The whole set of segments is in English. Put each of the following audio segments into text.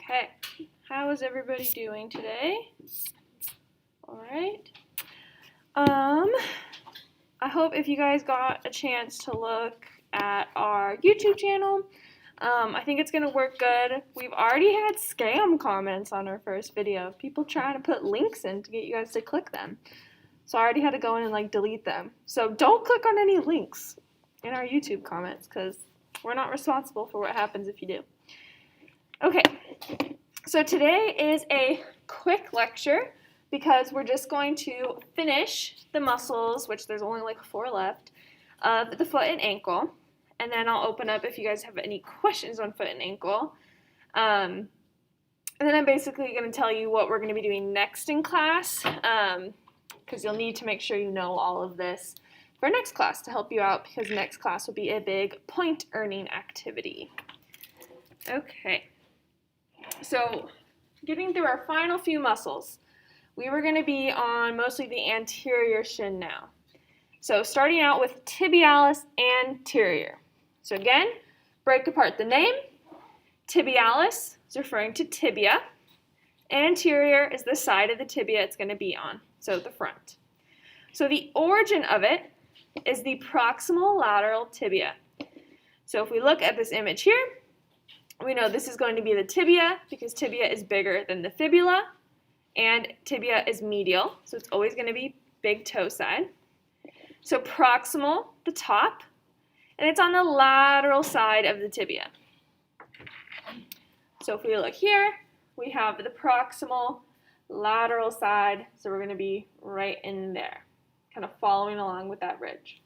Okay, how is everybody doing today? All right. I hope if you guys got a chance to look at our YouTube channel, I think it's going to work good. We've already had scam comments on our first video of people trying to put links in to get you guys to click them. So I already had to go in and delete them. So don't click on any links in our YouTube comments because we're not responsible for what happens if you do. Okay, so today is a quick lecture because we're just going to finish the muscles, which there's only 4 left, of the foot and ankle. And then I'll open up if you guys have any questions on foot and ankle. And then I'm basically going to tell you what we're going to be doing next in class, because you'll need to make sure you know all of this for next class to help you out, because next class will be a big point earning activity. Okay, so getting through our final few muscles, we were going to be on mostly the anterior shin now. So starting out with tibialis anterior. So again, break apart the name. Tibialis is referring to tibia. Anterior is the side of the tibia it's going to be on, so the front. So the origin of it is the proximal lateral tibia. So if we look at this image here, we know this is going to be the tibia because tibia is bigger than the fibula, and tibia is medial, so it's always going to be big toe side. So proximal, the top, and it's on the lateral side of the tibia. So if we look here, we have the proximal lateral side, so we're going to be right in there, kind of following along with that ridge.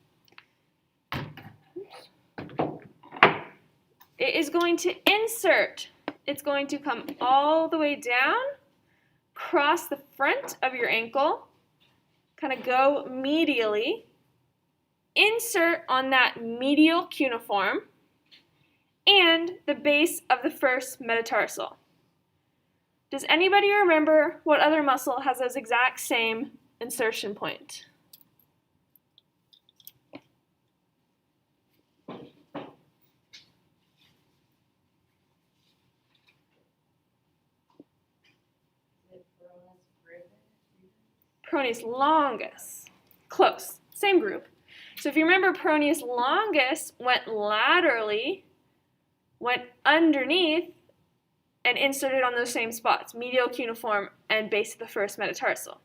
It is going to insert. It's going to come all the way down, cross the front of your ankle, kind of go medially, insert on that medial cuneiform, and the base of the first metatarsal. Does anybody remember what other muscle has those exact same insertion point? Proneus longus. Close. Same group. So if you remember, proneus longus went laterally, went underneath, and inserted on those same spots, medial cuneiform and base of the first metatarsal.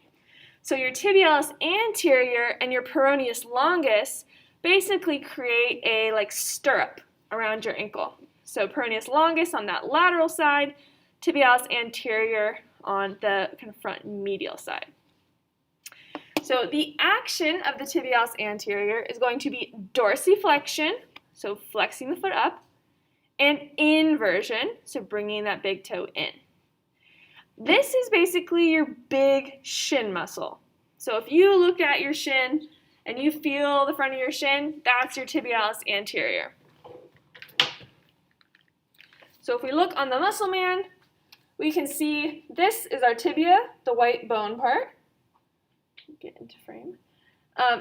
So your tibialis anterior and your peroneus longus basically create a stirrup around your ankle. So peroneus longus on that lateral side, tibialis anterior on the kind of front medial side. So the action of the tibialis anterior is going to be dorsiflexion, so flexing the foot up, and inversion, so bringing that big toe in. This is basically your big shin muscle. So if you look at your shin and you feel the front of your shin, that's your tibialis anterior. So if we look on the muscle man, we can see this is our tibia, the white bone part. Get into frame.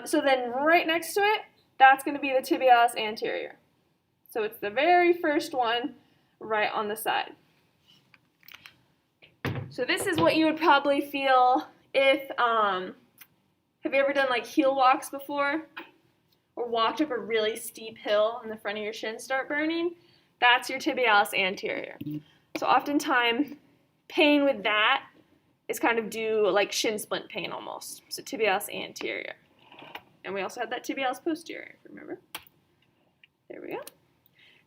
So then right next to it, that's going to be the tibialis anterior. So it's the very first one right on the side. So this is what you would probably feel if, have you ever done heel walks before? Or walked up a really steep hill and the front of your shin start burning? That's your tibialis anterior. So oftentimes pain with that is kind of due shin splint pain almost. So tibialis anterior. And we also had that tibialis posterior, if you remember. There we go.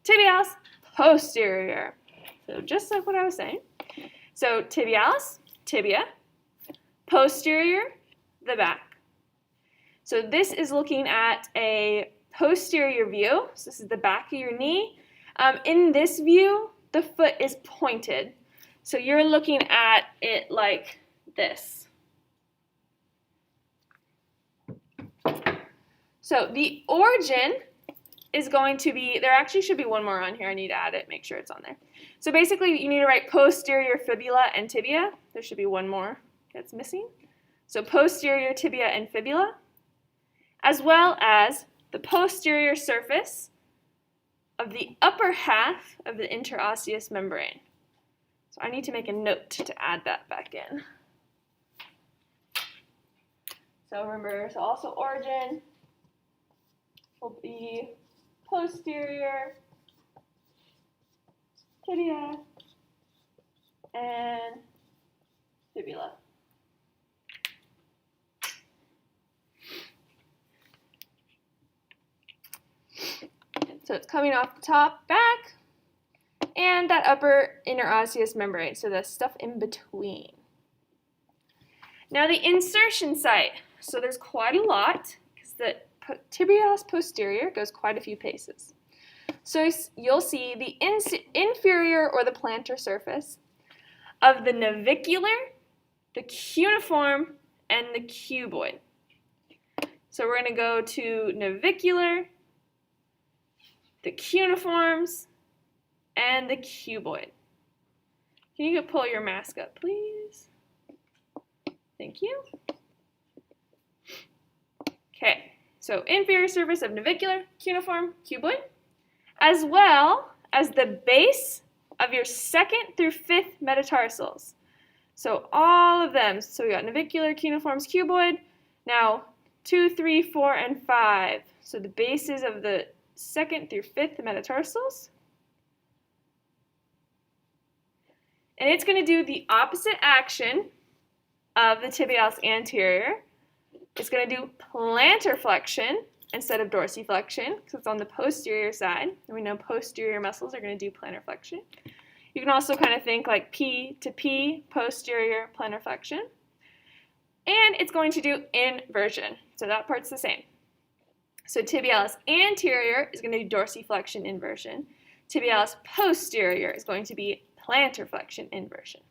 Tibialis posterior. So just like what I was saying. So tibialis, tibia, posterior, the back. So this is looking at a posterior view. So this is the back of your knee. In this view, the foot is pointed. So you're looking at it like this. So the origin is going to be, there actually should be one more on here. I need to add it, make sure it's on there. So basically you need to write posterior fibula and tibia. There should be one more that's missing. So posterior tibia and fibula, as well as the posterior surface of the upper half of the interosseous membrane. So I need to make a note to add that back in. So remember, so also origin will be posterior tibia and fibula. So it's coming off the top, back, and that upper interosseous membrane, so the stuff in between. Now the insertion site. So there's quite a lot because the tibialis posterior goes quite a few paces. So you'll see the inferior or the plantar surface of the navicular, the cuneiform, and the cuboid. So we're going to go to navicular, the cuneiforms, and the cuboid. Can you pull your mask up, please? Thank you. Okay, so inferior surface of navicular, cuneiform, cuboid, as well as the base of your 2nd through 5th metatarsals. So all of them. So we got navicular, cuneiforms, cuboid. Now 2, 3, 4, and 5. So the bases of the 2nd through 5th metatarsals. And it's going to do the opposite action of the tibialis anterior. It's going to do plantar flexion instead of dorsiflexion because it's on the posterior side. And we know posterior muscles are going to do plantar flexion. You can also kind of think like P to P, posterior plantar flexion. And it's going to do inversion. So that part's the same. So tibialis anterior is going to do dorsiflexion inversion. Tibialis posterior is going to be plantar flexion inversion.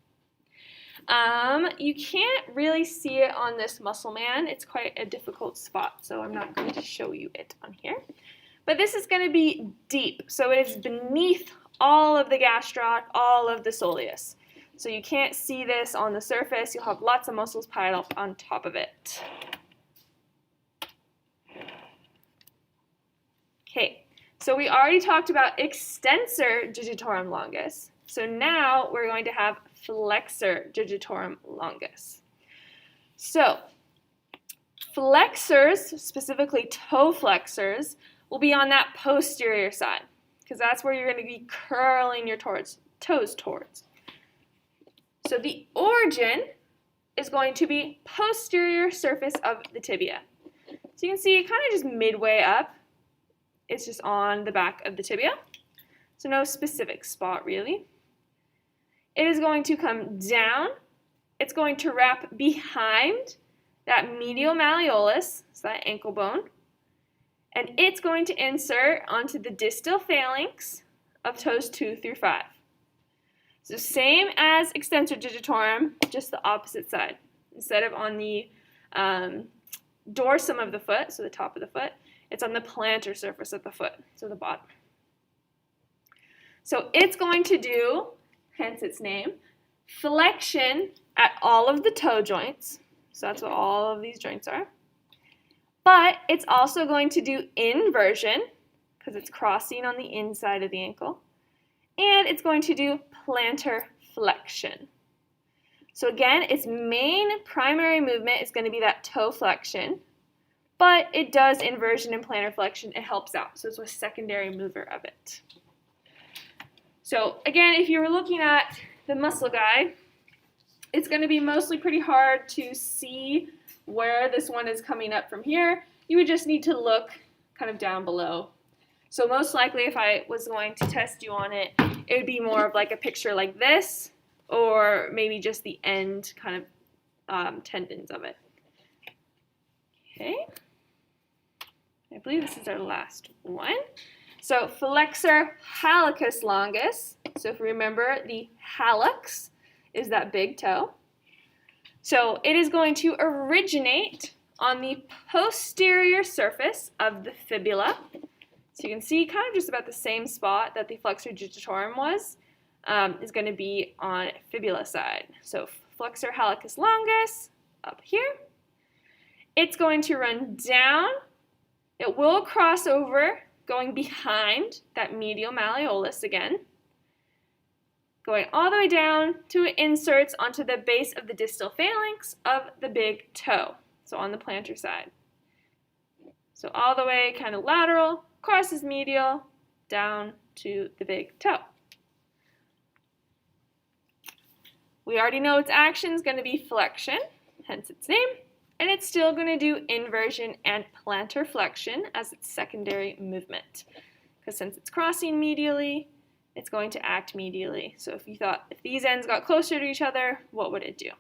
You can't really see it on this muscle man. It's quite a difficult spot, so I'm not going to show you it on here. But this is going to be deep, so it is beneath all of the gastroc, all of the soleus. So you can't see this on the surface. You'll have lots of muscles piled up on top of it. Okay, so we already talked about extensor digitorum longus. So now we're going to have flexor digitorum longus. So flexors, specifically toe flexors, will be on that posterior side because that's where you're going to be curling your toes towards. So the origin is going to be posterior surface of the tibia. So you can see kind of just midway up. It's just on the back of the tibia. So no specific spot really. It is going to come down. It's going to wrap behind that medial malleolus, so that ankle bone. And it's going to insert onto the distal phalanx of toes 2 through 5. So same as extensor digitorum, just the opposite side. Instead of on the dorsum of the foot, so the top of the foot, it's on the plantar surface of the foot, so the bottom. So it's going to do, hence its name, flexion at all of the toe joints. So that's what all of these joints are. But it's also going to do inversion because it's crossing on the inside of the ankle. And it's going to do plantar flexion. So again, its main primary movement is going to be that toe flexion. But it does inversion and plantar flexion. It helps out. So it's a secondary mover of it. So again, if you were looking at the muscle guy, it's going to be mostly pretty hard to see where this one is coming up from here. You would just need to look kind of down below. So most likely if I was going to test you on it, it would be more of like a picture like this, or maybe just the end kind of tendons of it. Okay. I believe this is our last one. So flexor hallucis longus. So if you remember, the hallux is that big toe. So it is going to originate on the posterior surface of the fibula. So you can see kind of just about the same spot that the flexor digitorum was, is going to be on fibula side. So flexor hallucis longus up here. It's going to run down. It will cross over going behind that medial malleolus again. going all the way down to it inserts onto the base of the distal phalanx of the big toe, so on the plantar side. So all the way kind of lateral, crosses medial, down to the big toe. We already know its action is going to be flexion, hence its name, and it's still going to do inversion and plantar flexion as its secondary movement. Because since it's crossing medially, it's going to act medially. So if you thought if these ends got closer to each other, what would it do?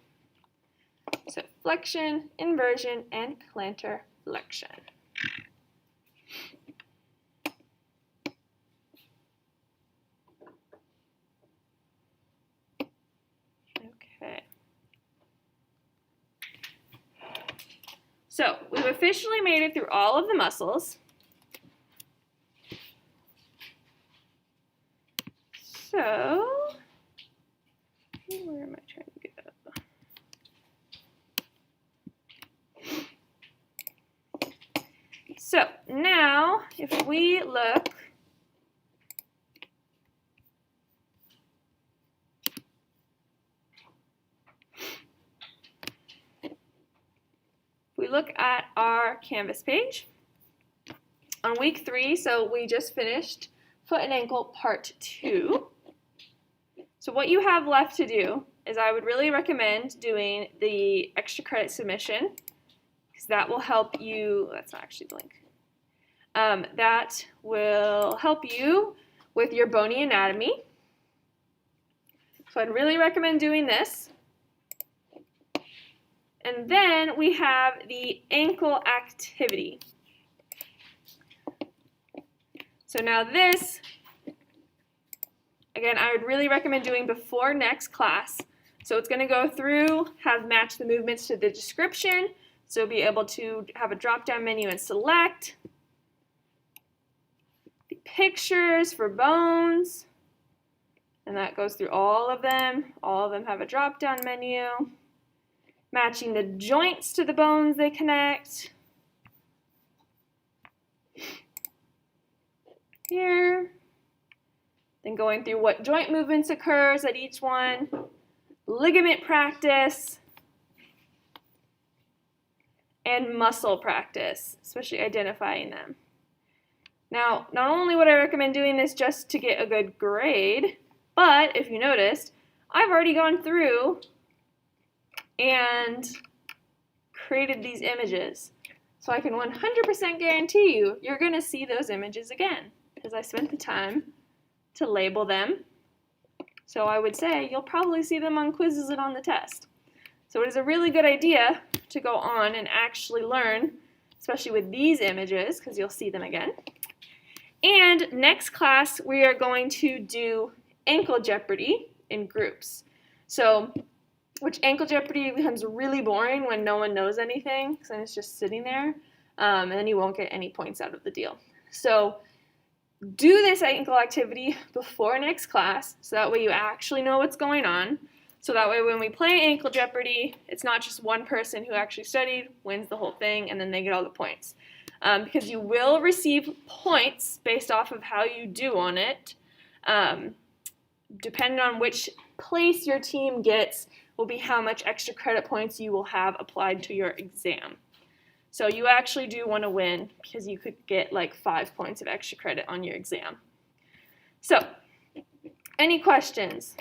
So flexion, inversion, and plantar flexion. Okay. So we've officially made it through all of the muscles. So, where am I trying to go? So, now, if we look at our Canvas page, on week 3, so we just finished foot and ankle part 2. So what you have left to do is I would really recommend doing the extra credit submission, because that will help you, that's not actually the link, that will help you with your bony anatomy. So I'd really recommend doing this. And then we have the ankle activity. So now this, again, I would really recommend doing before next class. So it's going to go through, match the movements to the description. So be able to have a drop-down menu and select. The pictures for bones. And that goes through all of them. All of them have a drop-down menu. Matching the joints to the bones they connect. Here. Then going through what joint movements occurs at each one. Ligament practice. And muscle practice, especially identifying them. Now, not only would I recommend doing this just to get a good grade, but if you noticed, I've already gone through and created these images. So I can 100% guarantee you, you're going to see those images again, because I spent the time to label them. So I would say you'll probably see them on quizzes and on the test. So it is a really good idea to go on and actually learn, especially with these images, because you'll see them again. And next class, we are going to do ankle jeopardy in groups. So, which ankle jeopardy becomes really boring when no one knows anything, because then it's just sitting there, and then you won't get any points out of the deal. So do this ankle activity before next class, so that way you actually know what's going on. So that way when we play ankle jeopardy, it's not just one person who actually studied, wins the whole thing, and then they get all the points. Because you will receive points based off of how you do on it. Depending on which place your team gets will be how much extra credit points you will have applied to your exam. So you actually do want to win, because you could get like 5 points of extra credit on your exam. So, any questions?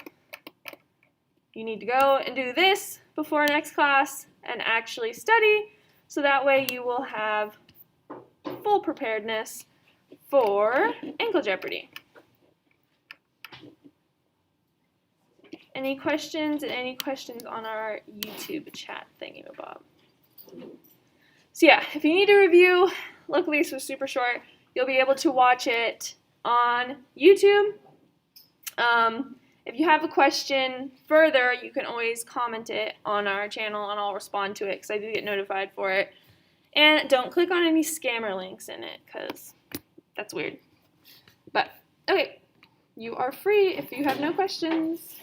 You need to go and do this before next class and actually study, so that way you will have full preparedness for ankle jeopardy. Any questions? And any questions on our YouTube chat thingamabob? So yeah, if you need to review, luckily this was super short, you'll be able to watch it on YouTube. If you have a question further, you can always comment it on our channel and I'll respond to it, because I do get notified for it. And don't click on any scammer links in it, because that's weird. But, okay, you are free if you have no questions.